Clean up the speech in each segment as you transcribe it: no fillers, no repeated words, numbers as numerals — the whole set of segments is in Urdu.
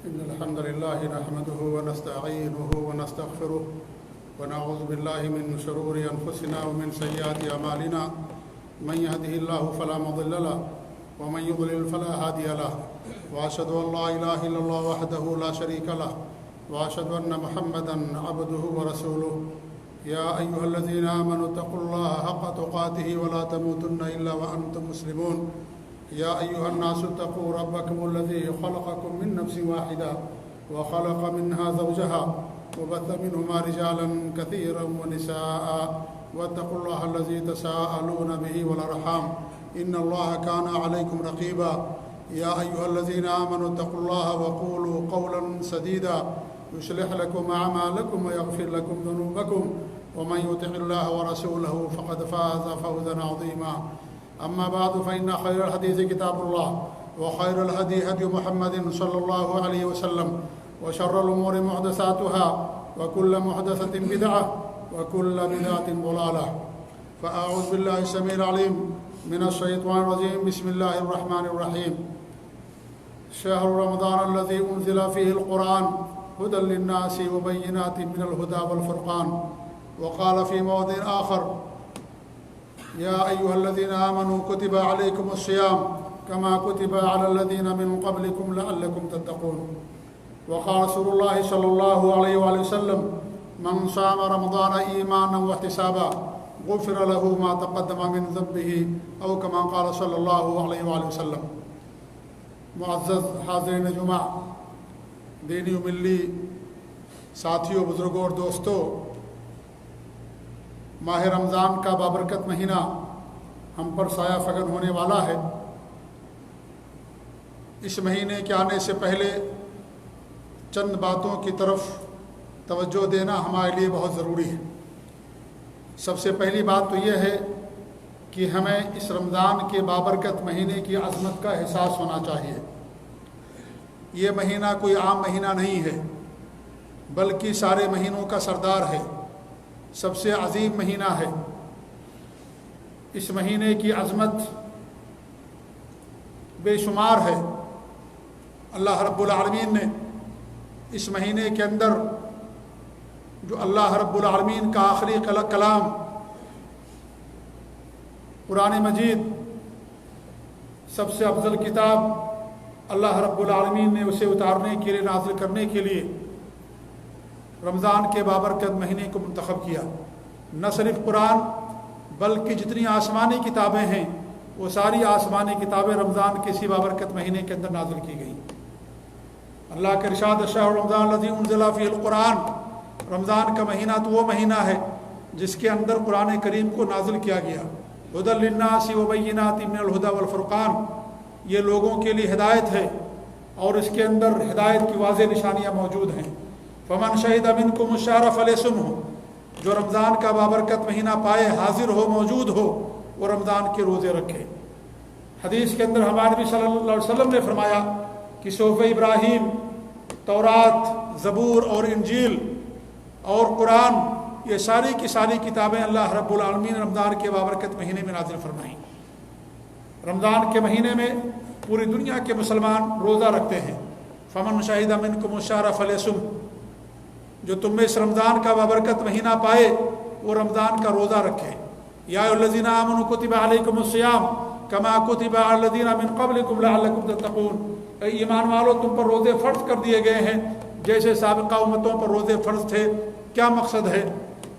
إن الحمد لله نحمده ونستعينه ونستغفره ونعوذ بالله من شرور أنفسنا ومن سيئات أعمالنا من يهده الله فلا مضل له ومن يضلل فلا هادي له وأشهد أن لا إله إلا الله وحده لا شريك له وأشهد أن محمدا عبده ورسوله يا أيها الذين آمنوا اتقوا الله حق تقاته ولا تموتن إلا وأنتم مسلمون يا أيها الناس اتقوا ربكم الذي خلقكم من نفس واحدة وخلق منها زوجها وبث منهما رجالا كثيرا ونساء واتقوا الله الذي تساءلون به والأرحام إن الله كان عليكم رقيبا يا أيها الذين آمنوا اتقوا الله وقولوا قولا سديدا يصلح لكم أعمالكم ويغفر لكم ذنوبكم ومن يطع الله ورسوله فقد فاز فوزا عظيما أما بعد فإن خير الحديث كتاب الله وخير الهدي هدي محمد صلى الله عليه وسلم وشر الأمور محدثاتها وكل محدثة بدعة وكل بدعة ضلالة فأعوذ بالله السميع العليم من الشيطان الرجيم بسم الله الرحمن الرحيم شهر رمضان الذي أنزل فيه القرآن هدى للناس وبينات من الهدى والفرقان وقال في موضع آخر يا أيها الذين آمنوا كتب عليكم الصيام كما كتب على الذين من قبلكم لعلكم تتقون وقال رسول الله صلى الله عليه وآله وسلم من صام رمضان إيمانا واحتسابا غفر له ما تقدم من ذنبه أو كما قال صلى الله عليه وآله وسلم معزز حاضرین جمعہ، دینی و ملی ساتھیوں، بزرگوں اور دوستوں، ماہ رمضان کا بابرکت مہینہ ہم پر سایہ فگن ہونے والا ہے۔ اس مہینے کے آنے سے پہلے چند باتوں کی طرف توجہ دینا ہمارے لیے بہت ضروری ہے۔ سب سے پہلی بات تو یہ ہے کہ ہمیں اس رمضان کے بابرکت مہینے کی عظمت کا احساس ہونا چاہیے۔ یہ مہینہ کوئی عام مہینہ نہیں ہے، بلکہ سارے مہینوں کا سردار ہے، سب سے عظیم مہینہ ہے۔ اس مہینے کی عظمت بے شمار ہے۔ اللہ رب العالمین نے اس مہینے کے اندر جو اللہ رب العالمین کا آخری کلام قرآن مجید، سب سے افضل کتاب، اللہ رب العالمین نے اسے اتارنے کے لیے، نازل کرنے کے لیے رمضان کے بابرکت مہینے کو منتخب کیا۔ نہ صرف قرآن بلکہ جتنی آسمانی کتابیں ہیں وہ ساری آسمانی کتابیں رمضان کے اسی بابرکت مہینے کے اندر نازل کی گئیں۔ اللہ کے ارشاد شہر رمضان الذی انزل فیہ القرآن، رمضان کا مہینہ تو وہ مہینہ ہے جس کے اندر قرآن کریم کو نازل کیا گیا۔ ہدی للناس وبینات من الہدی والفرقان، یہ لوگوں کے لیے ہدایت ہے اور اس کے اندر ہدایت کی واضح نشانیاں موجود ہیں۔ فمن شہد منکم الشہر فلیصمہ، جو رمضان کا بابرکت مہینہ پائے، حاضر ہو، موجود ہو، وہ رمضان کے روزے رکھے۔ حدیث کے اندر ہمارے نبی صلی اللہ علیہ وسلم نے فرمایا کہ صحف ابراہیم، تورات، زبور اور انجیل اور قرآن، یہ ساری کی ساری کتابیں اللہ رب العالمین نے رمضان کے بابرکت مہینے میں نازل فرمائیں۔ رمضان کے مہینے میں پوری دنیا کے مسلمان روزہ رکھتے ہیں۔ فمن شہد منکم الشہر فلیصم، جو تم میں اس رمضان کا بابرکت مہینہ پائے وہ رمضان کا روزہ رکھے۔ یا ایھا الذین آمنوا کتب علیکم الصیام کما کتب علی الذین من قبلکم لعلکم تتقون، اے ایمان والو، تم پر روزے فرض کر دیے گئے ہیں جیسے سابقہ امتوں پر روزے فرض تھے۔ کیا مقصد ہے؟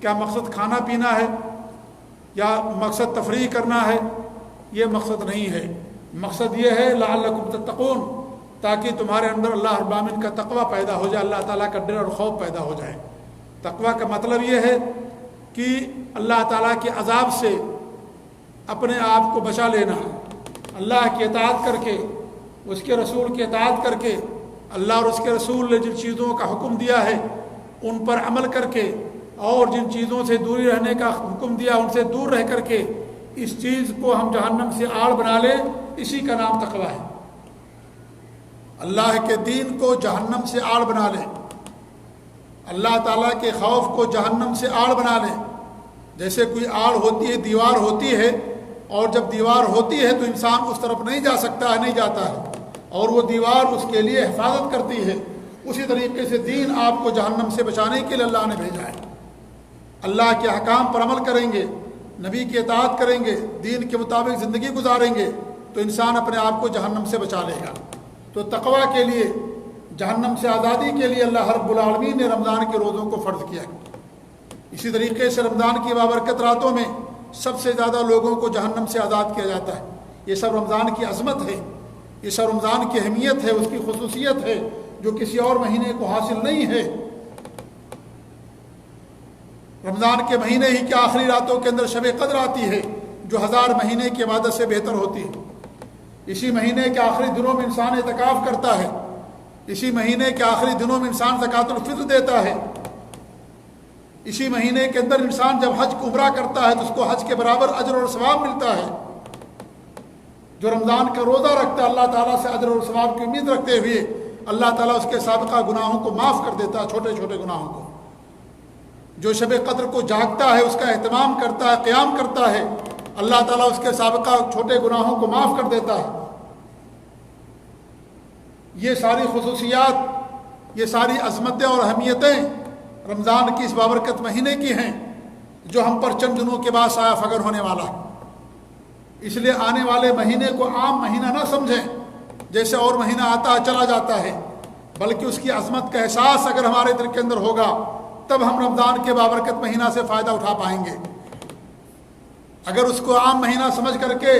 کیا مقصد کھانا پینا ہے یا مقصد تفریح کرنا ہے؟ یہ مقصد نہیں ہے۔ مقصد یہ ہے لعلکم تتقون، تاکہ تمہارے اندر اللہ رب العالمین کا تقوی پیدا ہو جائے، اللہ تعالیٰ کا ڈر اور خوف پیدا ہو جائے۔ تقوی کا مطلب یہ ہے کہ اللہ تعالیٰ کے عذاب سے اپنے آپ کو بچا لینا، اللہ کی اطاعت کر کے، اس کے رسول کی اطاعت کر کے، اللہ اور اس کے رسول نے جن چیزوں کا حکم دیا ہے ان پر عمل کر کے، اور جن چیزوں سے دوری رہنے کا حکم دیا ان سے دور رہ کر کے اس چیز کو ہم جہنم سے آڑ بنا لیں، اسی کا نام تقوی ہے۔ اللہ کے دین کو جہنم سے آڑ بنا لیں، اللہ تعالیٰ کے خوف کو جہنم سے آڑ بنا لیں۔ جیسے کوئی آڑ ہوتی ہے، دیوار ہوتی ہے، اور جب دیوار ہوتی ہے تو انسان اس طرف نہیں جا سکتا ہے، نہیں جاتا ہے، اور وہ دیوار اس کے لیے حفاظت کرتی ہے، اسی طریقے سے دین آپ کو جہنم سے بچانے کے لیے اللہ نے بھیجا ہے۔ اللہ کے احکام پر عمل کریں گے، نبی کی اطاعت کریں گے، دین کے مطابق زندگی گزاریں گے تو انسان اپنے آپ کو جہنم سے بچا لے گا۔ تو تقویٰ کے لیے، جہنم سے آزادی کے لیے اللہ رب العالمین نے رمضان کے روزوں کو فرض کیا۔ اسی طریقے سے رمضان کی بابرکت راتوں میں سب سے زیادہ لوگوں کو جہنم سے آزاد کیا جاتا ہے۔ یہ سب رمضان کی عظمت ہے، یہ سب رمضان کی اہمیت ہے، اس کی خصوصیت ہے جو کسی اور مہینے کو حاصل نہیں ہے۔ رمضان کے مہینے ہی کے آخری راتوں کے اندر شب قدر آتی ہے جو 1000 مہینے کی عبادت سے بہتر ہوتی ہے۔ اسی مہینے کے آخری دنوں میں انسان اعتکاف کرتا ہے، اسی مہینے کے آخری دنوں میں انسان زکوٰۃ الفطر دیتا ہے، اسی مہینے کے اندر انسان جب حج عمرہ کرتا ہے تو اس کو حج کے برابر اجر اور ثواب ملتا ہے۔ جو رمضان کا روزہ رکھتا ہے اللہ تعالیٰ سے اجر اور ثواب کی امید رکھتے ہوئے اللہ تعالیٰ اس کے سابقہ گناہوں کو معاف کر دیتا ہے، چھوٹے چھوٹے گناہوں کو۔ جو شب قدر کو جاگتا ہے، اس کا اہتمام کرتا ہے، قیام کرتا ہے، اللہ تعالیٰ اس کے سابقہ چھوٹے گناہوں کو معاف کر دیتا ہے۔ یہ ساری خصوصیات، یہ ساری عظمتیں اور اہمیتیں رمضان کی اس بابرکت مہینے کی ہیں جو ہم پر چند دنوں کے بعد سایہ فگر ہونے والا ہے۔ اس لیے آنے والے مہینے کو عام مہینہ نہ سمجھیں جیسے اور مہینہ آتا چلا جاتا ہے، بلکہ اس کی عظمت کا احساس اگر ہمارے دل کے اندر ہوگا تب ہم رمضان کے بابرکت مہینہ سے فائدہ اٹھا پائیں گے۔ اگر اس کو عام مہینہ سمجھ کر کے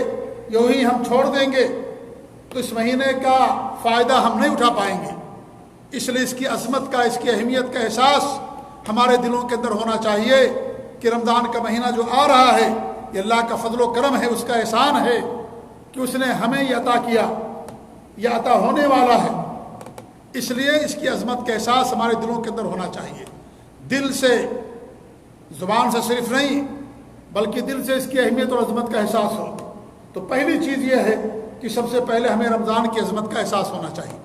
یوں ہی ہم چھوڑ دیں گے تو اس مہینے کا فائدہ ہم نہیں اٹھا پائیں گے۔ اس لیے اس کی عظمت کا، اس کی اہمیت کا احساس ہمارے دلوں کے اندر ہونا چاہیے کہ رمضان کا مہینہ جو آ رہا ہے یہ اللہ کا فضل و کرم ہے، اس کا احسان ہے کہ اس نے ہمیں یہ عطا کیا، یہ عطا ہونے والا ہے۔ اس لیے اس کی عظمت کا احساس ہمارے دلوں کے اندر ہونا چاہیے، دل سے، زبان سے صرف نہیں بلکہ دل سے اس کی اہمیت اور عظمت کا احساس ہو۔ تو پہلی چیز یہ ہے کہ سب سے پہلے ہمیں رمضان کی عظمت کا احساس ہونا چاہیے۔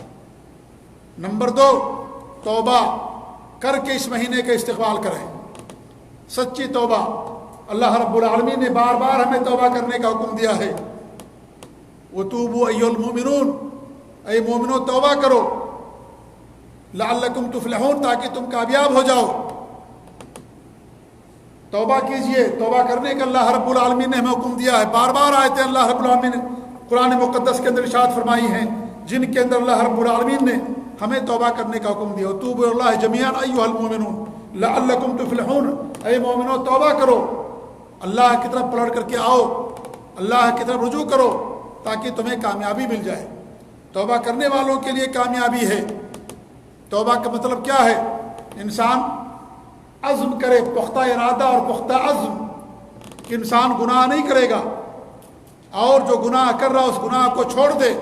نمبر 2، توبہ کر کے اس مہینے کا استقبال کریں، سچی توبہ۔ اللہ رب العالمین نے بار بار ہمیں توبہ کرنے کا حکم دیا ہے۔ وَتُوبُوا أَيُّهَا الْمُؤْمِنُونَ، اے مومنو توبہ کرو، لَعَلَّكُمْ تُفْلِحُونَ، تاکہ تم کامیاب ہو جاؤ۔ توبہ کیجئے، توبہ کرنے کا اللہ رب العالمین نے ہمیں حکم دیا ہے۔ بار بار آیتیں اللہ رب العالمین نے قرآن مقدس کے اندر ارشاد فرمائی ہیں جن کے اندر اللہ رب العالمین نے ہمیں توبہ کرنے کا حکم دیا۔ وَتُوبُوا إِلَى اللَّهِ جَمِيعًا أَيُّهَا الْمُؤْمِنُونَ لَعَلَّكُمْ تُفْلِحُونَ، اے مومنو توبہ کرو، اللہ کی طرف پلٹ کر کے آؤ، اللہ کی طرف رجوع کرو تاکہ تمہیں کامیابی مل جائے۔ توبہ کرنے والوں کے لیے کامیابی ہے۔ توبہ کا مطلب کیا ہے؟ انسان عزم کرے، پختہ ارادہ اور پختہ عزم کہ انسان گناہ نہیں کرے گا، اور جو گناہ کر رہا اس گناہ کو چھوڑ دے،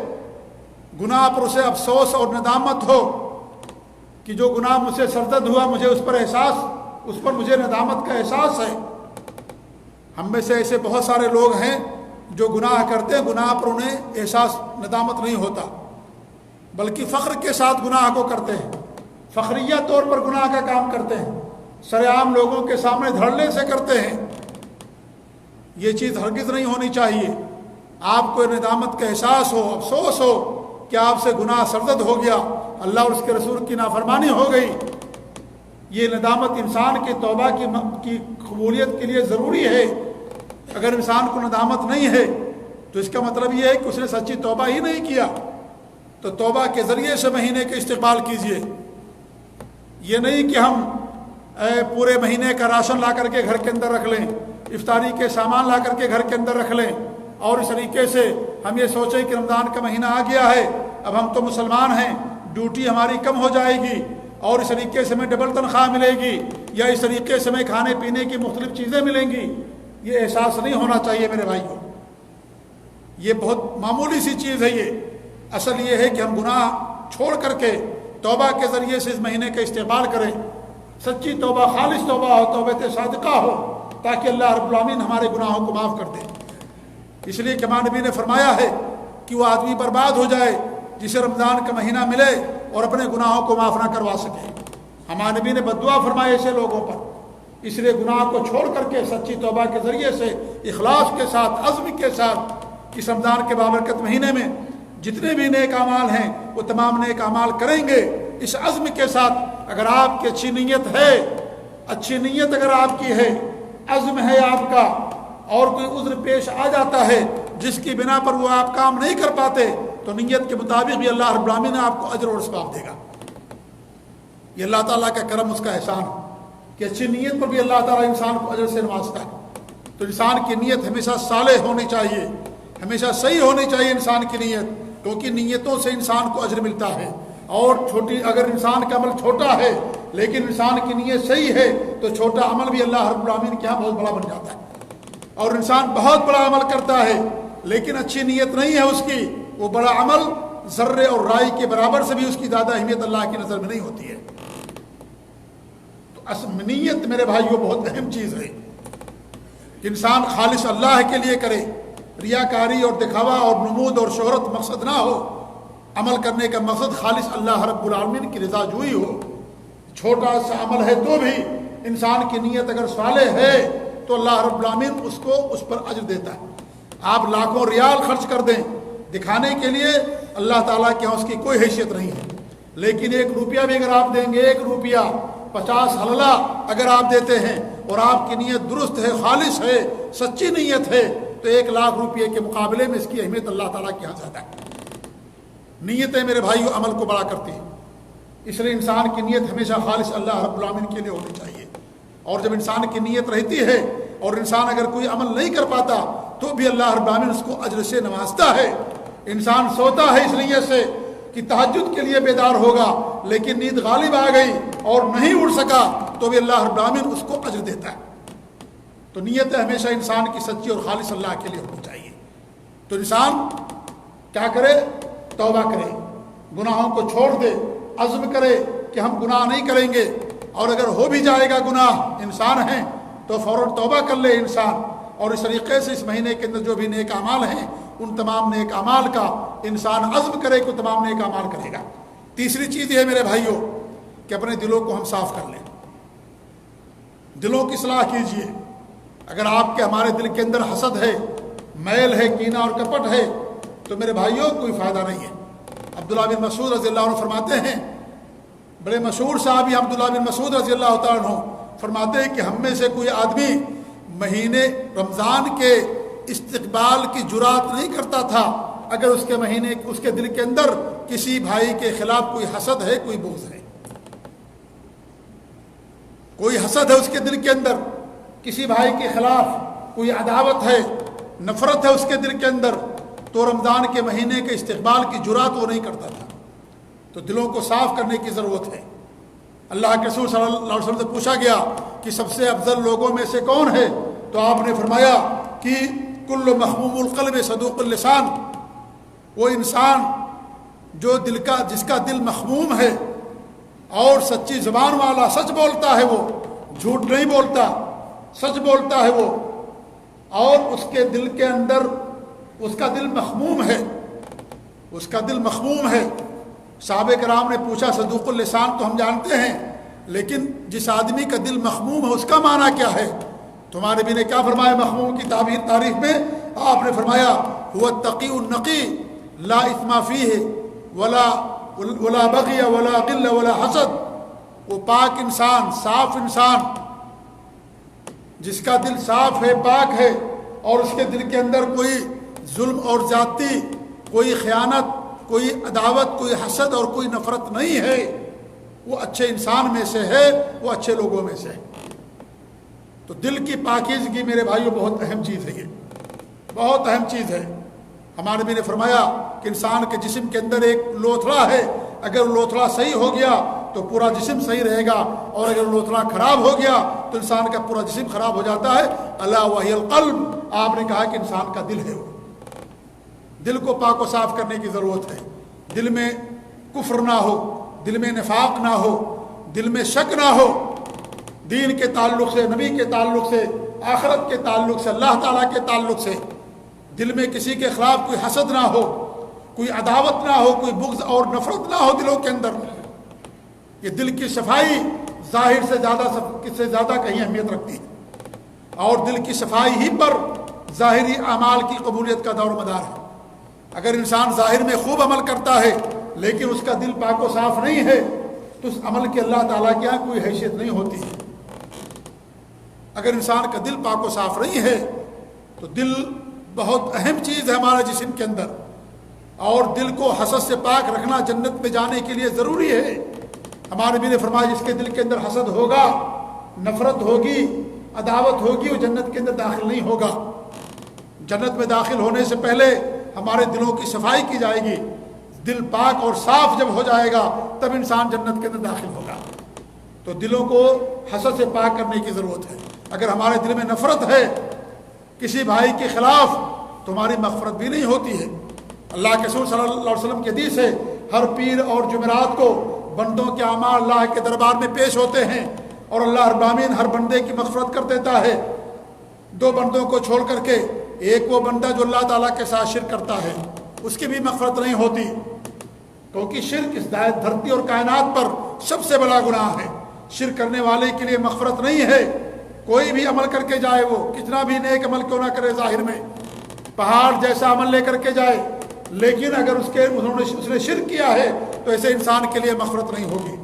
گناہ پر اسے افسوس اور ندامت ہو کہ جو گناہ مجھ سے سرزد ہوا مجھے اس پر مجھے ندامت کا احساس ہے۔ ہم میں سے ایسے بہت سارے لوگ ہیں جو گناہ کرتے ہیں، گناہ پر انہیں احساس ندامت نہیں ہوتا بلکہ فخر کے ساتھ گناہ کو کرتے ہیں، فخریہ طور پر گناہ کا کام کرتے ہیں، سر عام لوگوں کے سامنے دھڑلے سے کرتے ہیں۔ یہ چیز ہرگز نہیں ہونی چاہیے۔ آپ کو ندامت کا احساس ہو، افسوس ہو کہ آپ سے گناہ سرزد ہو گیا، اللہ اور اس کے رسول کی نافرمانی ہو گئی۔ یہ ندامت انسان کی توبہ کی قبولیت کے لیے ضروری ہے۔ اگر انسان کو ندامت نہیں ہے تو اس کا مطلب یہ ہے کہ اس نے سچی توبہ ہی نہیں کیا۔ تو توبہ کے ذریعے سے مہینے کے استقبال کیجئے۔ یہ نہیں کہ ہم پورے مہینے کا راشن لا کر کے گھر کے اندر رکھ لیں، افطاری کے سامان لا کر کے گھر کے اندر رکھ لیں، اور اس طریقے سے ہم یہ سوچیں کہ رمضان کا مہینہ آ گیا ہے، اب ہم تو مسلمان ہیں، ڈیوٹی ہماری کم ہو جائے گی اور اس طریقے سے ہمیں ڈبل تنخواہ ملے گی، یا اس طریقے سے ہمیں کھانے پینے کی مختلف چیزیں ملیں گی۔ یہ احساس نہیں ہونا چاہیے میرے بھائیوں، یہ بہت معمولی سی چیز ہے۔ یہ اصل یہ ہے کہ ہم گناہ چھوڑ کر کے توبہ کے ذریعے سے اس مہینے کا استقبال کریں، سچی توبہ، خالص توبہ ہو، توبہ صادقہ ہو، تاکہ اللہ رب العالمین ہمارے گناہوں کو معاف کر دے۔ اس لیے کہ ہمارے نبی نے فرمایا ہے کہ وہ آدمی برباد ہو جائے جسے رمضان کا مہینہ ملے اور اپنے گناہوں کو معاف نہ کروا سکے۔ ہمارے نبی نے بد دعا فرمائی ایسے لوگوں پر۔ اس لیے گناہ کو چھوڑ کر کے سچی توبہ کے ذریعے سے، اخلاص کے ساتھ، عزم کے ساتھ اس رمضان کے بابرکت مہینے میں جتنے بھی نیک اعمال ہیں وہ تمام نیک اعمال کریں گے اس عزم کے ساتھ اگر آپ کی اچھی نیت ہے، اچھی نیت اگر آپ کی ہے، عزم ہے آپ کا، اور کوئی عذر پیش آ جاتا ہے جس کی بنا پر وہ آپ کام نہیں کر پاتے، تو نیت کے مطابق بھی اللہ رب العالمین آپ کو اجر اور ثواب دے گا۔ یہ اللہ تعالیٰ کا کرم، اس کا احسان کہ اچھی نیت پر بھی اللہ تعالیٰ انسان کو اجر سے نوازتا ہے۔ تو انسان کی نیت ہمیشہ صالح ہونی چاہیے، ہمیشہ صحیح ہونی چاہیے انسان کی نیت، کیونکہ نیتوں سے انسان کو اجر ملتا ہے۔ اور اگر انسان کا عمل چھوٹا ہے لیکن انسان کی نیت صحیح ہے تو چھوٹا عمل بھی اللہ رب العالمین کے یہاں بہت بڑا بن جاتا ہے۔ اور انسان بہت بڑا عمل کرتا ہے لیکن اچھی نیت نہیں ہے اس کی، وہ بڑا عمل ذرے اور رائی کے برابر سے بھی اس کی زیادہ اہمیت اللہ کی نظر میں نہیں ہوتی ہے۔ تو نیت میرے بھائیوں بہت اہم چیز ہے کہ انسان خالص اللہ کے لیے کرے، ریاکاری اور دکھاوا اور نمود اور شہرت مقصد نہ ہو، عمل کرنے کا مقصد خالص اللہ رب العالمین کی رضا جوئی ہو۔ چھوٹا سا عمل ہے تو بھی انسان کی نیت اگر صالح ہے تو اللہ رب العالمین اس کو اس پر اجر دیتا ہے۔ آپ لاکھوں ریال خرچ کر دیں دکھانے کے لیے، اللہ تعالیٰ کے یہاں اس کی کوئی حیثیت نہیں ہے، لیکن 1 روپیہ بھی اگر آپ دیں گے، 1 روپیہ 50 حللہ اگر آپ دیتے ہیں اور آپ کی نیت درست ہے، خالص ہے، سچی نیت ہے، تو 1 لاکھ روپئے کے مقابلے میں اس کی اہمیت اللہ تعالیٰ کے یہاں زیادہ ہے۔ نیتیں میرے بھائیوں عمل کو بڑا کرتی ہیں، اس لیے انسان کی نیت ہمیشہ خالص اللہ رب العالمین کے لیے ہونی چاہیے۔ اور جب انسان کی نیت رہتی ہے اور انسان اگر کوئی عمل نہیں کر پاتا تو بھی اللہ رب العالمین اس کو اجر سے نوازتا ہے۔ انسان سوتا ہے اس نیت سے کہ تہجد کے لیے بیدار ہوگا، لیکن نیند غالب آ گئی اور نہیں اٹھ سکا تو بھی اللہ رب العالمین اس کو اجر دیتا ہے۔ تو نیت ہمیشہ انسان کی سچی اور خالص اللہ کے لیے ہونی چاہیے۔ تو انسان کیا کرے؟ توبہ کرے، گناہوں کو چھوڑ دے، عزم کرے کہ ہم گناہ نہیں کریں گے، اور اگر ہو بھی جائے گا گناہ، انسان ہیں تو فوراً توبہ کر لے انسان، اور اس طریقے سے اس مہینے کے اندر جو بھی نیک اعمال ہیں ان تمام نیک اعمال کا انسان عزم کرے کہ تمام نیک اعمال کرے گا۔ تیسری چیز یہ ہے میرے بھائیوں کہ اپنے دلوں کو ہم صاف کر لیں، دلوں کی اصلاح کیجئے۔ اگر آپ کے ہمارے دل کے اندر حسد ہے، میل ہے، کینہ اور کپٹ ہے، تو میرے بھائیوں کوئی فائدہ نہیں ہے۔ عبداللہ بن مسعود رضی اللہ عنہ فرماتے ہیں، بڑے مشہور صحابی عبداللہ بن مسعود رضی اللہ تعالیٰ عنہ فرماتے ہیں کہ ہم میں سے کوئی آدمی مہینے رمضان کے استقبال کی جرات نہیں کرتا تھا اگر اس کے مہینے اس کے دل کے اندر کسی بھائی کے خلاف کوئی حسد ہے، کوئی بغض ہے، کوئی حسد ہے اس کے دل کے اندر، کسی بھائی کے خلاف کوئی عداوت ہے، نفرت ہے اس کے دل کے اندر، تو رمضان کے مہینے کے استقبال کی جرات وہ نہیں کرتا تھا۔ تو دلوں کو صاف کرنے کی ضرورت ہے۔ اللہ کے رسول صلی اللہ علیہ وسلم سے پوچھا گیا کہ سب سے افضل لوگوں میں سے کون ہے؟ تو آپ نے فرمایا کہ کل محموم القلب صدوق اللسان، وہ انسان جو جس کا دل مخموم ہے اور سچی زبان والا، سچ بولتا ہے، وہ جھوٹ نہیں بولتا، سچ بولتا ہے وہ، اور اس کے دل کے اندر اس کا دل مخموم ہے، اس کا دل مخموم ہے۔ صحابہ کرام نے پوچھا صدوق اللسان تو ہم جانتے ہیں، لیکن جس آدمی کا دل مخموم ہے اس کا معنی کیا ہے؟ تمہارے بھی نے کیا فرمایا مخموم کی تعریف میں؟ آپ نے فرمایا هو التقی النقی لا اثم فیہ ولا بغی ولا غل ولا حسد، وہ پاک انسان، صاف انسان جس کا دل صاف ہے، پاک ہے، اور اس کے دل کے اندر کوئی ظلم اور زیادتی، کوئی خیانت، کوئی عداوت، کوئی حسد اور کوئی نفرت نہیں ہے، وہ اچھے انسان میں سے ہے، وہ اچھے لوگوں میں سے ہے۔ تو دل کی پاکیزگی میرے بھائیوں بہت اہم چیز ہے، یہ بہت اہم چیز ہے۔ ہمارے نبی نے فرمایا کہ انسان کے جسم کے اندر ایک لوتھڑا ہے، اگر لوتھڑا صحیح ہو گیا تو پورا جسم صحیح رہے گا، اور اگر لوتھڑا خراب ہو گیا تو انسان کا پورا جسم خراب ہو جاتا ہے۔ الا وہی القلب، آپ نے کہا کہ انسان کا دل ہے، وہ دل کو پاک و صاف کرنے کی ضرورت ہے۔ دل میں کفر نہ ہو، دل میں نفاق نہ ہو، دل میں شک نہ ہو، دین کے تعلق سے، نبی کے تعلق سے، آخرت کے تعلق سے، اللہ تعالیٰ کے تعلق سے دل میں کسی کے خلاف کوئی حسد نہ ہو، کوئی عداوت نہ ہو، کوئی بغض اور نفرت نہ ہو دلوں کے اندر۔ یہ دل کی صفائی ظاہر سے زیادہ کہیں اہمیت رکھتی ہے، اور دل کی صفائی ہی پر ظاہری اعمال کی قبولیت کا دور مدار ہے۔ اگر انسان ظاہر میں خوب عمل کرتا ہے لیکن اس کا دل پاک و صاف نہیں ہے تو اس عمل کے اللہ تعالیٰ کے یہاں کوئی حیثیت نہیں ہوتی ہے۔ اگر انسان کا دل پاک و صاف نہیں ہے تو دل بہت اہم چیز ہے ہمارے جسم کے اندر، اور دل کو حسد سے پاک رکھنا جنت میں جانے کے لیے ضروری ہے۔ ہمارے نبی نے فرمایا جس کے دل کے اندر حسد ہوگا، نفرت ہوگی، عداوت ہوگی، وہ جنت کے اندر داخل نہیں ہوگا۔ جنت میں داخل ہونے سے پہلے ہمارے دلوں کی صفائی کی جائے گی۔ دل پاک اور صاف جب ہو جائے گا تب انسان جنت کے اندر داخل ہوگا۔ تو دلوں کو حسد سے پاک کرنے کی ضرورت ہے۔ اگر ہمارے دل میں نفرت ہے کسی بھائی کے خلاف تو ہماری مغفرت بھی نہیں ہوتی ہے۔ اللہ کے رسول صلی اللہ علیہ وسلم کی حدیث ہے، ہر پیر اور جمعرات کو بندوں کے اعمال اللہ کے دربار میں پیش ہوتے ہیں اور اللہ رب العالمین ہر بندے کی مغفرت کر دیتا ہے، دو بندوں کو چھوڑ کر کے۔ ایک وہ بندہ جو اللہ تعالیٰ کے ساتھ شرک کرتا ہے، اس کی بھی مغفرت نہیں ہوتی، کیونکہ شرک اس دھرتی اور کائنات پر سب سے بڑا گناہ ہے۔ شرک کرنے والے کے لیے مغفرت نہیں ہے۔ کوئی بھی عمل کر کے جائے، وہ کتنا بھی نیک عمل کیوں نہ کرے، ظاہر میں پہاڑ جیسا عمل لے کر کے جائے، لیکن اگر اس نے شرک کیا ہے تو ایسے انسان کے لیے مغفرت نہیں ہوگی۔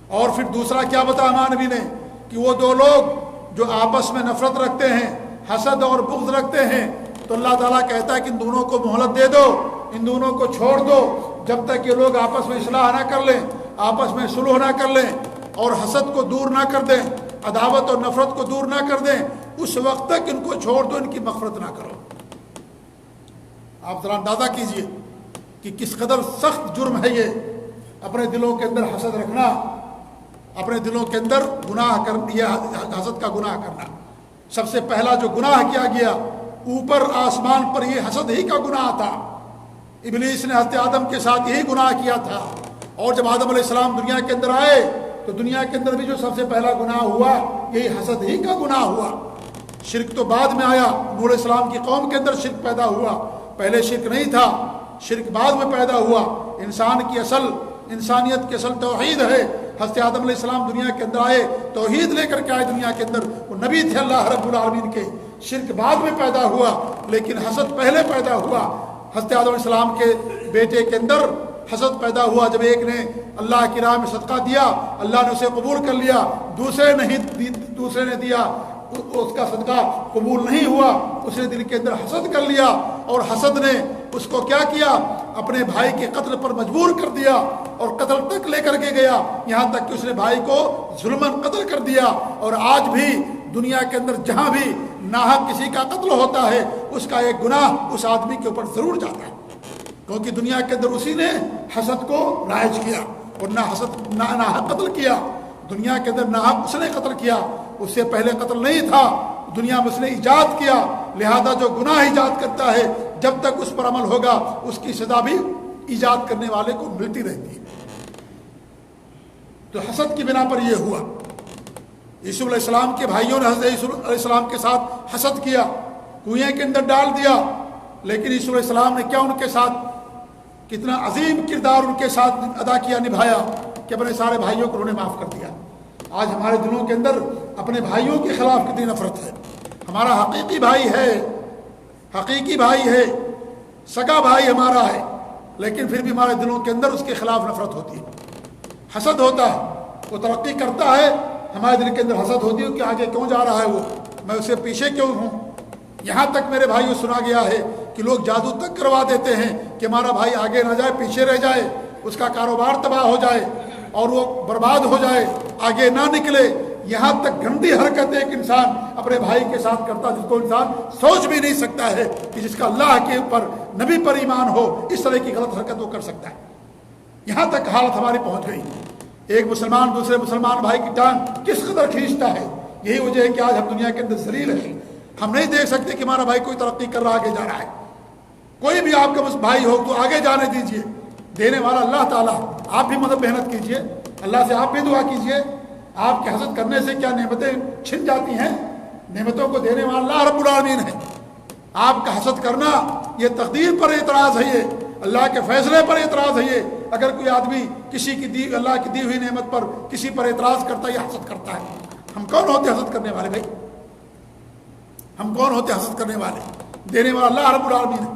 اور پھر دوسرا کیا بتایا ہمارے نبی نے کہ وہ دو لوگ جو آپس میں نفرت رکھتے ہیں، حسد اور بغض رکھتے ہیں، تو اللہ تعالیٰ کہتا ہے کہ ان دونوں کو مہلت دے دو، ان دونوں کو چھوڑ دو، جب تک یہ لوگ آپس میں اصلاح نہ کر لیں، آپس میں صلح نہ کر لیں اور حسد کو دور نہ کر دیں، عداوت اور نفرت کو دور نہ کر دیں، اس وقت تک ان کو چھوڑ دو، ان کی مغفرت نہ کرو۔ آپ ذرا اندازہ کیجئے کہ کس قدر سخت جرم ہے یہ، اپنے دلوں کے اندر حسد رکھنا، اپنے دلوں کے اندر گناہ کرنا، یہ حسد کا گناہ کرنا۔ سب سے پہلا جو گناہ کیا گیا اوپر آسمان پر، یہ حسد ہی کا گناہ تھا۔ ابلیس نے حضرت آدم کے ساتھ یہی گناہ کیا تھا، اور جب آدم علیہ السلام دنیا کے اندر آئے تو دنیا کے اندر بھی جو سب سے پہلا گناہ ہوا یہی حسد ہی کا گناہ ہوا۔ شرک تو بعد میں آیا، نوح علیہ السلام کی قوم کے اندر شرک پیدا ہوا، پہلے شرک نہیں تھا، شرک بعد میں پیدا ہوا۔ انسانیت کی اصل توحید ہے۔ حضرت آدم علیہ السلام دنیا کے اندر آئے، توحید لے کر کے آئے دنیا کے اندر، وہ نبی تھے اللہ رب العالمین کے۔ شرک بعد میں پیدا ہوا لیکن حسد پہلے پیدا ہوا۔ حضرت آدم علیہ السلام کے بیٹے کے اندر حسد پیدا ہوا، جب ایک نے اللہ کی راہ میں صدقہ دیا، اللہ نے اسے قبول کر لیا، دوسرے نے دیا، اس کا صدقہ قبول نہیں ہوا، اس نے دل کے اندر حسد کر لیا، اور حسد نے اس کو کیا کیا، اپنے بھائی کے قتل پر مجبور کر دیا، اور قتل تک لے کر کے گیا، یہاں تک کہ اس نے بھائی کو ظلماً قتل کر دیا۔ اور آج بھی دنیا کے اندر جہاں بھی ناحق کسی کا قتل ہوتا ہے، اس کا ایک گناہ اس آدمی کے اوپر ضرور جاتا ہے، کیونکہ دنیا کے اندر اسی نے حسد کو رائج کیا اور ناحق قتل کیا۔ دنیا کے اندر ناحق اس نے قتل کیا، اس سے پہلے قتل نہیں تھا، دنیا میں اس نے ایجاد کیا، لہذا جو گناہ ایجاد کرتا ہے جب تک اس پر عمل ہوگا اس کی سزا بھی ایجاد کرنے والے کو ملتی رہتی ہے۔ تو حسد کی بنا پر یہ ہوا۔ یوسف علیہ السلام کے بھائیوں نے حضرت یوسف علیہ السلام کے ساتھ حسد کیا، کنویں کے اندر ڈال دیا، لیکن یوسف علیہ السلام نے کیا ان کے ساتھ کتنا عظیم کردار ان کے ساتھ ادا کیا، نبھایا، کہ اپنے سارے بھائیوں کو انہوں نے معاف کر دیا۔ آج ہمارے دلوں کے اندر اپنے بھائیوں کے خلاف کتنی نفرت ہے۔ ہمارا حقیقی بھائی ہے، سگا بھائی ہمارا ہے، لیکن پھر بھی ہمارے دلوں کے اندر اس کے خلاف نفرت ہوتی ہے، حسد ہوتا ہے۔ وہ ترقی کرتا ہے، ہمارے دل کے اندر حسد ہوتی ہے کہ آگے کیوں جا رہا ہے وہ، میں اسے پیچھے کیوں ہوں۔ یہاں تک میرے بھائیوں سنا گیا ہے کہ لوگ جادو تک کروا دیتے ہیں کہ ہمارا بھائی آگے نہ جائے، پیچھے رہ جائے، اس کا کاروبار تباہ ہو جائے اور وہ برباد ہو جائے، آگے نہ نکلے۔ یہاں تک گندی حرکت ایک انسان اپنے بھائی کے ساتھ کرتا جس کو انسان سوچ بھی نہیں سکتا ہے کہ جس کا اللہ کے اوپر نبی پر ایمان ہو اس طرح کی غلط حرکت وہ کر سکتا ہے۔ یہاں تک حالت ہماری پہنچ گئی۔ ایک مسلمان دوسرے مسلمان بھائی کی ٹانگ کس قدر کھینچتا ہے۔ یہی وجہ ہے کہ آج ہم دنیا کے اندر ذلیل ہیں۔ ہم نہیں دیکھ سکتے کہ ہمارا بھائی کوئی ترقی کر رہا آگے جا رہا ہے۔ کوئی بھی آپ کا بھائی ہو تو آگے جانے دیجئے، دینے والا اللہ تعالیٰ۔ آپ بھی محنت کیجئے، اللہ سے آپ بھی دعا کیجئے۔ آپ کے حسد کرنے سے کیا نعمتیں چھن جاتی ہیں؟ نعمتوں کو دینے والا اللہ رب العالمین ہے۔ آپ کا حسد کرنا یہ تقدیر پر اعتراض ہے، یہ اللہ کے فیصلے پر اعتراض ہے۔ یہ اگر کوئی آدمی کسی کی اللہ کی دی ہوئی نعمت پر کسی پر اعتراض کرتا ہے یا حسد کرتا ہے، ہم کون ہوتے حسد کرنے والے؟ بھائی ہم کون ہوتے حسد کرنے والے؟ دینے والا اللہ رب العالمین ہے۔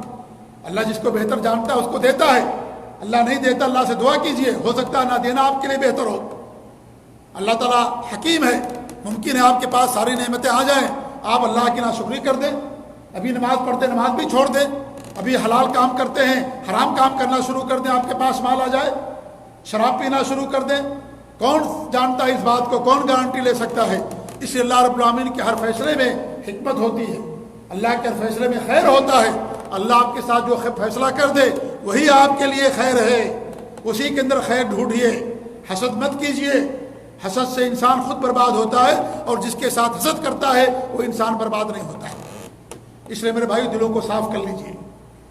اللہ جس کو بہتر جانتا ہے اس کو دیتا ہے، اللہ نہیں دیتا، اللہ سے دعا کیجئے، ہو سکتا ہے نہ دینا آپ کے لیے بہتر ہو۔ اللہ تعالیٰ حکیم ہے. ممکن ہے آپ کے پاس ساری نعمتیں آ جائیں, آپ اللہ کی ناشکری کر دیں, ابھی نماز پڑھتے نماز بھی چھوڑ دیں, ابھی حلال کام کرتے ہیں حرام کام کرنا شروع کر دیں, آپ کے پاس مال آ جائے, شراب پینا شروع کر دیں. کون جانتا ہے اس بات کو, کون گارنٹی لے سکتا ہے؟ اس لیے اللہ رب العالمین کے ہر فیصلے میں حکمت ہوتی ہے, اللہ کے ہر فیصلے میں خیر ہوتا ہے. اللہ آپ کے ساتھ جو فیصلہ کر دے وہی آپ کے لیے خیر ہے, اسی کے اندر خیر ڈھونڈیے. حسد مت کیجیے, حسد سے انسان خود برباد ہوتا ہے, اور جس کے ساتھ حسد کرتا ہے وہ انسان برباد نہیں ہوتا ہے. اس لیے میرے بھائی دلوں کو صاف کر لیجیے,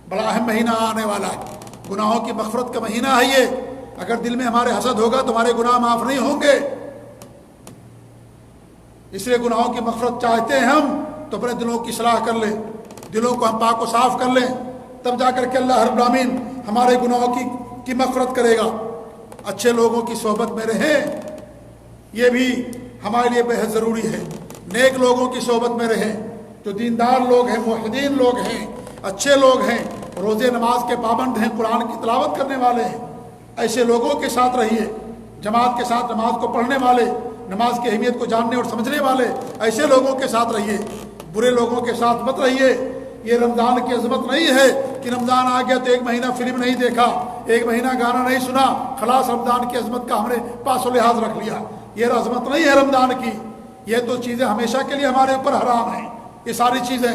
بڑا اہم مہینہ آنے والا ہے, گناہوں کی مغفرت کا مہینہ ہے یہ. اگر دل میں ہمارے حسد ہوگا تو ہمارے گناہ معاف نہیں ہوں گے. اس لیے گناہوں کی مغفرت چاہتے ہیں ہم تو اپنے دلوں کی اصلاح کر لیں, دلوں کو ہم پاک و صاف کر لیں, تب جا کر کے اللہ رب العالمین ہمارے گناہوں کی مغفرت کرے گا. اچھے لوگوں کی صحبت میں رہیں, یہ بھی ہمارے لیے بہت ضروری ہے. نیک لوگوں کی صحبت میں رہیں, جو دیندار لوگ ہیں, موحدین لوگ ہیں, اچھے لوگ ہیں, روزے نماز کے پابند ہیں, قرآن کی تلاوت کرنے والے ہیں, ایسے لوگوں کے ساتھ رہیے. جماعت کے ساتھ نماز کو پڑھنے والے, نماز کی اہمیت کو جاننے اور سمجھنے والے, ایسے لوگوں کے ساتھ رہیے. برے لوگوں کے ساتھ مت رہیے. یہ رمضان کی عظمت نہیں ہے کہ رمضان آ گیا تو ایک مہینہ فلم نہیں دیکھا, ایک مہینہ گانا نہیں سنا, خلاص رمضان کی عظمت کا ہم نے پاس و لحاظ رکھ لیا. یہ عظمت نہیں ہے رمضان کی. یہ تو چیزیں ہمیشہ کے لیے ہمارے اوپر حرام ہیں, یہ ساری چیزیں.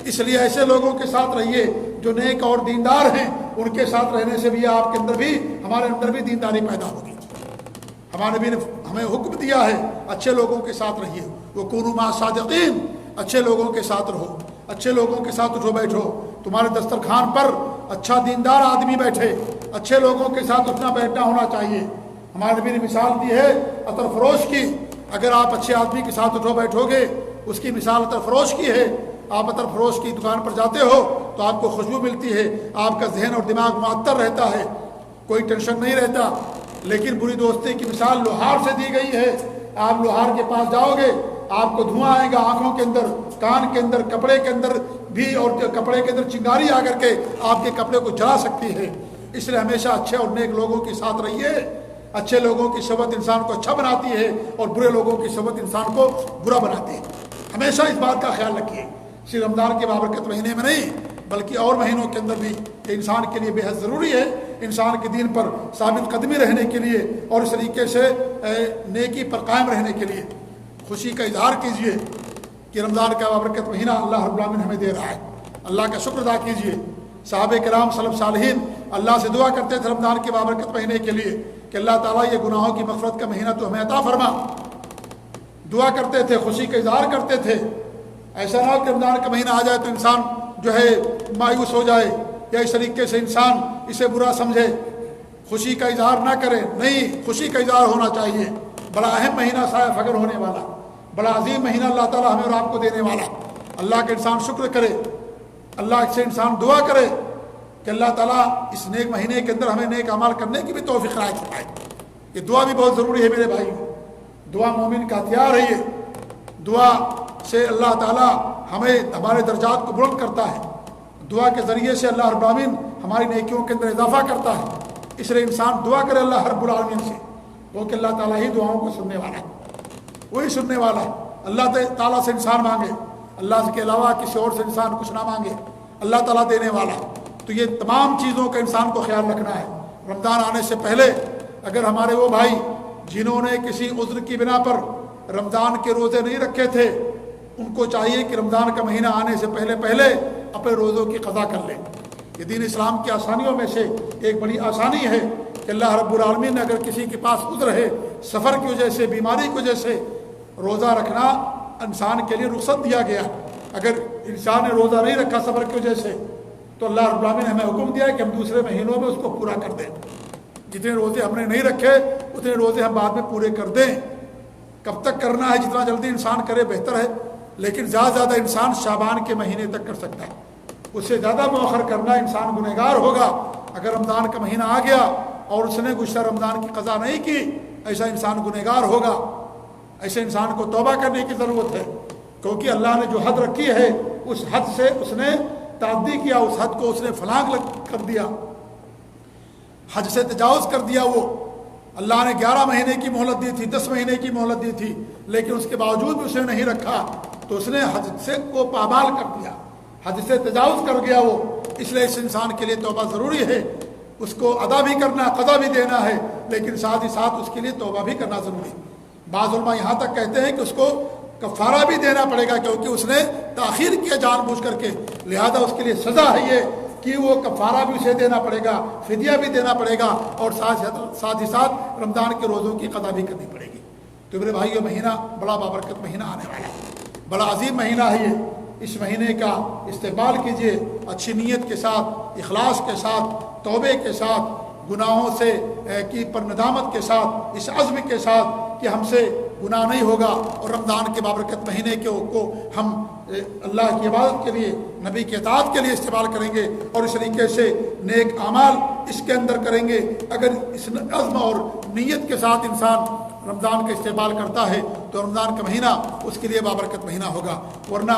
اس لیے ایسے لوگوں کے ساتھ رہیے جو نیک اور دیندار ہیں, ان کے ساتھ رہنے سے بھی آپ کے اندر بھی ہمارے اندر بھی دینداری پیدا ہوگی. ہمارے نبی نے ہمیں حکم دیا ہے اچھے لوگوں کے ساتھ رہیے. وَكُونُوا مَعَ الصَّادِقِينَ, اچھے لوگوں کے ساتھ رہو, اچھے لوگوں کے ساتھ اٹھو بیٹھو. تمہارے دسترخوان پر اچھا دیندار آدمی بیٹھے, اچھے لوگوں کے ساتھ اٹھنا بیٹھنا ہونا چاہیے. ہمارے نبی نے مثال دی ہے عطر فروش کی. اگر آپ اچھے آدمی کے ساتھ اٹھو بیٹھو گے, اس کی مثال عطر فروش کی ہے. آپ عطر فروش کی دکان پر جاتے ہو تو آپ کو خوشبو ملتی ہے, آپ کا ذہن اور دماغ معطر رہتا ہے, کوئی ٹینشن نہیں رہتا. لیکن بری دوستی کی مثال لوہار سے دی گئی ہے. آپ لوہار کے پاس جاؤ گے, آپ کو دھواں آئے گا آنکھوں کے اندر, کان کے اندر, کپڑے کے اندر بھی, اور کپڑے کے اندر چنگاری آ کر کے آپ کے کپڑے کو جلا سکتی ہے. اس لیے ہمیشہ اچھے اور نیک لوگوں کے ساتھ رہیے. اچھے لوگوں کی صحبت انسان کو اچھا بناتی ہے, اور برے لوگوں کی صحبت انسان کو برا بناتی ہے. ہمیشہ اس بات کا خیال رکھیے. صرف رمضان کے بابرکت مہینے میں نہیں بلکہ اور مہینوں کے اندر بھی یہ انسان کے لیے بے حد ضروری ہے. انسان کے دین پر ثابت قدمی رہنے کے لیے اور اس طریقے سے نیکی پر قائم رہنے کے لیے خوشی کا اظہار کیجیے کہ رمضان کا بابرکت مہینہ اللہ رب العالمین ہمیں دے رہا ہے. اللہ کا شکر ادا کیجیے. صحابہ کرام سلف صالحین اللہ سے دعا کرتے تھے رمضان کے بابرکت مہینے کے لیے کہ اللہ تعالیٰ یہ گناہوں کی مغفرت کا مہینہ تو ہمیں عطا فرما. دعا کرتے تھے, خوشی کا اظہار کرتے تھے. ایسا نہ ہو کہ رمضان کا مہینہ آ جائے تو انسان جو ہے مایوس ہو جائے, یا اس طریقے سے انسان اسے برا سمجھے, خوشی کا اظہار نہ کرے. نہیں, خوشی کا اظہار ہونا چاہیے. بڑا اہم مہینہ سایہ فخر ہونے والا, بڑا عظیم مہینہ اللہ تعالیٰ ہمیں اور آپ کو دینے والا. اللہ کا انسان شکر کرے, اللہ سے انسان دعا کرے کہ اللہ تعالیٰ اس نیک مہینے کے اندر ہمیں نیک اعمال کرنے کی بھی توفیق عنایت فرمائے. یہ دعا بھی بہت ضروری ہے میرے بھائی. دعا مومن کا ہتھیار ہے. یہ دعا سے اللہ تعالیٰ ہمیں ہمارے درجات کو بلند کرتا ہے. دعا کے ذریعے سے اللہ رب العالمین ہماری نیکیوں کے اندر اضافہ کرتا ہے. اس لیے انسان دعا کرے اللہ رب العالمین سے, کیونکہ اللہ تعالیٰ ہی دعاؤں کو سننے والا ہے, وہی سننے والا ہے. اللہ تعالیٰ سے انسان مانگے, اللہ کے علاوہ کسی اور سے انسان کچھ نہ مانگے, اللہ تعالیٰ دینے والا ہے. تو یہ تمام چیزوں کا انسان کو خیال رکھنا ہے. رمضان آنے سے پہلے اگر ہمارے وہ بھائی جنہوں نے کسی عذر کی بنا پر رمضان کے روزے نہیں رکھے تھے, ان کو چاہیے کہ رمضان کا مہینہ آنے سے پہلے اپنے روزوں کی قضا کر لیں. یہ دین اسلام کی آسانیوں میں سے ایک بڑی آسانی ہے کہ اللہ رب العالمین نے اگر کسی کے پاس عذر ہے, سفر کی وجہ سے, بیماری کی وجہ سے, روزہ رکھنا انسان کے لیے رخصت دیا گیا. اگر انسان نے روزہ نہیں رکھا سفر کی وجہ سے تو اللہ رب العالمین نے ہمیں حکم دیا ہے کہ ہم دوسرے مہینوں میں اس کو پورا کر دیں. جتنے روزے ہم نے نہیں رکھے اتنے روزے ہم بعد میں پورے کر دیں. کب تک کرنا ہے؟ جتنا جلدی انسان کرے بہتر ہے, لیکن زیادہ انسان شعبان کے مہینے تک کر سکتا ہے. اس سے زیادہ مؤخر کرنا انسان گنہگار ہوگا. اگر رمضان کا مہینہ آ گیا اور اس نے گزشتہ رمضان کی قضا نہیں کی, ایسا انسان گنہگار ہوگا. ایسے انسان کو توبہ کرنے کی ضرورت ہے, کیونکہ اللہ نے جو حد رکھی ہے اس حد سے اس نے تعدی کیا, اس حد کو اس نے فلانگ کر دیا, حد سے تجاوز کر دیا. وہ اللہ نے 11 مہینے کی مہلت دی تھی، 10 مہینے کی مہلت دی تھی، لیکن اس کے باوجود بھی اس نے نہیں رکھا تو اس نے حد سے کو پامال کر دیا، حد سے تجاوز کر گیا وہ. اس لیے اس انسان کے لیے توبہ ضروری ہے، اس کو ادا بھی کرنا، قضا بھی دینا ہے، لیکن ساتھ ہی ساتھ اس کے لیے توبہ بھی کرنا ضروری ہے. بعض علماء یہاں تک کہتے ہیں کہ اس کو کفارہ بھی دینا پڑے گا، کیونکہ اس نے تاخیر کیا جان بوجھ کر کے، لہذا اس کے لیے سزا ہے یہ کہ وہ کفارہ بھی اسے دینا پڑے گا، فدیہ بھی دینا پڑے گا، اور ساتھ ہی ساتھ رمضان کے روزوں کی قضا بھی کرنی پڑے گی. تو میرے بھائیو، مہینہ بڑا بابرکت مہینہ آنے والا ہے، بڑا عظیم مہینہ ہے یہ. اس مہینے کا استقبال کیجیے اچھی نیت کے ساتھ، اخلاص کے ساتھ، توبے کے ساتھ، گناہوں سے کی پر ندامت کے ساتھ، اس عزم کے ساتھ کہ ہم سے گناہ نہیں ہوگا، اور رمضان کے بابرکت مہینے کو ہم اللہ کی عبادت کے لیے، نبی کی اطاعت کے لیے استعمال کریں گے، اور اس طریقے سے نیک اعمال اس کے اندر کریں گے. اگر اس عزم اور نیت کے ساتھ انسان رمضان کا استقبال کرتا ہے تو رمضان کا مہینہ اس کے لیے بابرکت مہینہ ہوگا. ورنہ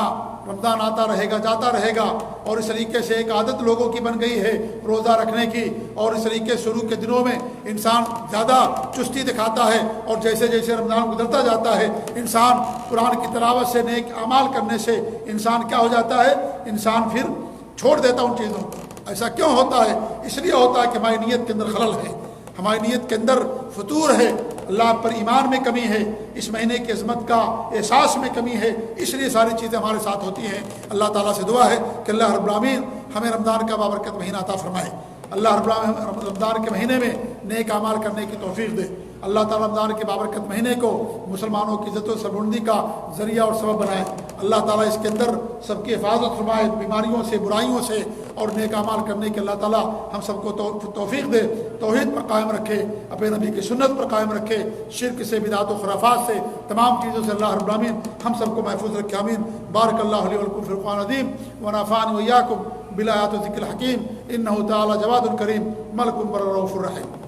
رمضان آتا رہے گا، جاتا رہے گا، اور اس طریقے سے ایک عادت لوگوں کی بن گئی ہے روزہ رکھنے کی، اور اس طریقے سے شروع کے دنوں میں انسان زیادہ چستی دکھاتا ہے، اور جیسے جیسے رمضان گزرتا جاتا ہے انسان قرآن کی تلاوت سے، نیک اعمال کرنے سے انسان کیا ہو جاتا ہے، انسان پھر چھوڑ دیتا ان چیزوں کو. ایسا کیوں ہوتا ہے؟ اس لیے ہوتا ہے کہ ہماری نیت کے اندر خلل ہے، ہماری نیت کے اندر فتور ہے، اللہ پر ایمان میں کمی ہے، اس مہینے کی عظمت کا احساس میں کمی ہے، اس لیے ساری چیزیں ہمارے ساتھ ہوتی ہیں. اللہ تعالیٰ سے دعا ہے کہ اللہ رب العالمین ہمیں رمضان کا بابرکت مہینہ عطا فرمائے. اللہ رب العالمین رمضان کے مہینے میں نیک اعمال کرنے کی توفیق دے. اللہ تعالیٰ رمضان کے بابرکت مہینے کو مسلمانوں کی عزت و سربلندی کا ذریعہ اور سبب بنائے. اللہ تعالیٰ اس کے اندر سب کی حفاظت فرمائے، بیماریوں سے، برائیوں سے، اور نیک اعمال کرنے کے اللہ تعالیٰ ہم سب کو توفیق دے. توحید پر قائم رکھے، اپنے نبی کی سنت پر قائم رکھے، شرک سے، بدعت و خرافات سے، تمام چیزوں سے اللہ رب العالمین ہم سب کو محفوظ رکھے. آمین. بارک اللہ علیہ ولکم فی القرآن العظیم ونفعنی وإیاکم بالآیات و ذکر الحکیم. انہ تعالی جواد کریم ملک بر رؤوف الرحیم.